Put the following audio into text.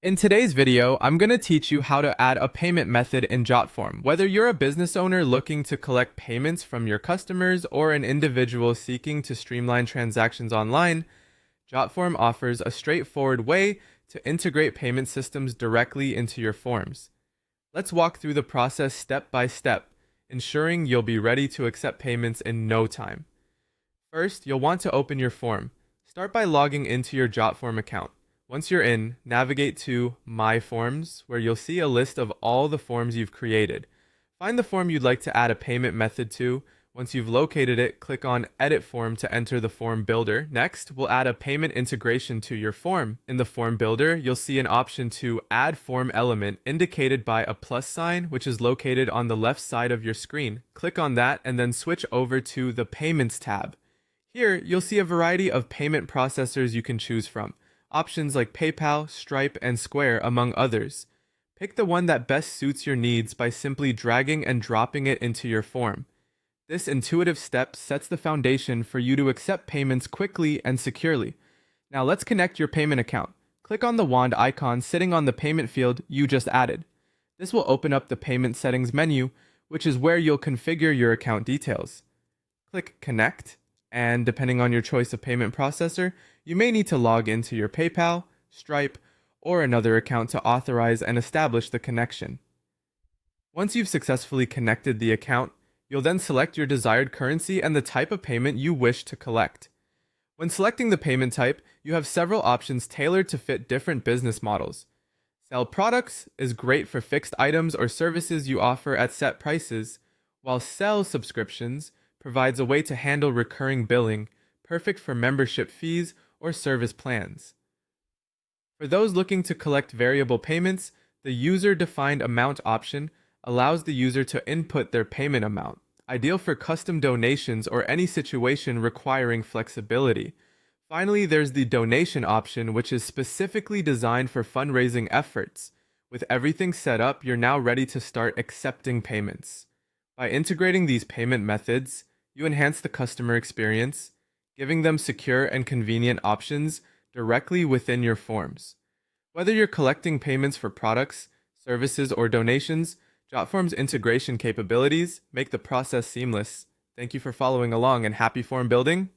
In today's video, I'm going to teach you how to add a payment method in Jotform. Whether you're a business owner looking to collect payments from your customers or an individual seeking to streamline transactions online, Jotform offers a straightforward way to integrate payment systems directly into your forms. Let's walk through the process step by step, ensuring you'll be ready to accept payments in no time. First, you'll want to open your form. Start by logging into your Jotform account. Once you're in, navigate to My Forms, where you'll see a list of all the forms you've created. Find the form you'd like to add a payment method to. Once you've located it, click on Edit Form to enter the form builder. Next, we'll add a payment integration to your form. In the form builder, you'll see an option to Add Form Element indicated by a plus sign, which is located on the left side of your screen. Click on that and then switch over to the Payments tab. Here, you'll see a variety of payment processors you can choose from. Options like PayPal, Stripe, and Square, among others. Pick the one that best suits your needs by simply dragging and dropping it into your form. This intuitive step sets the foundation for you to accept payments quickly and securely. Now let's connect your payment account. Click on the wand icon sitting on the payment field you just added. This will open up the payment settings menu, which is where you'll configure your account details. Click Connect, and depending on your choice of payment processor, you may need to log into your PayPal, Stripe, or another account to authorize and establish the connection. Once you've successfully connected the account, you'll then select your desired currency and the type of payment you wish to collect. When selecting the payment type, you have several options tailored to fit different business models. Sell products is great for fixed items or services you offer at set prices, while sell subscriptions provides a way to handle recurring billing, perfect for membership fees or service plans. For those looking to collect variable payments, the user-defined amount option allows the user to input their payment amount, ideal for custom donations or any situation requiring flexibility. Finally, there's the donation option, which is specifically designed for fundraising efforts. With everything set up, you're now ready to start accepting payments. By integrating these payment methods, you enhance the customer experience, giving them secure and convenient options directly within your forms. Whether you're collecting payments for products, services, or donations, Jotform's integration capabilities make the process seamless. Thank you for following along and happy form building!